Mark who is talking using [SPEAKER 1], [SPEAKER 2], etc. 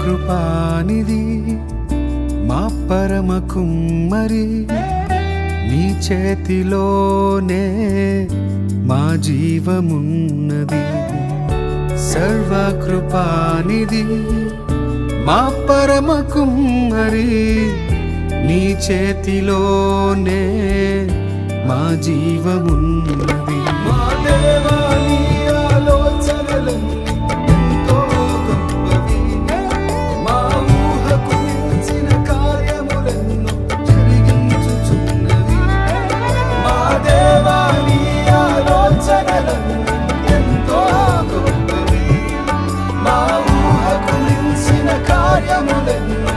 [SPEAKER 1] సర్వకృపానిధి మా పరమ కుమ్మరి, నీ చేతిలోనే మా జీవమున్నది. సర్వకృపానిధి మా పరమ కుమ్మరి, నీ చేతిలోనే మా జీవమున్నది. మా దేవా నీ ఆలోచనలన్నీ ఎంతో గొప్పవి, మా ఊహకు మించిన కార్యములెన్నో జరిగించుచున్నవి. మా దేవా నీ ఆలోచనలన్నీ ఎంతో గొప్పవి, మా ఊహకు మించిన కార్యములెన్నో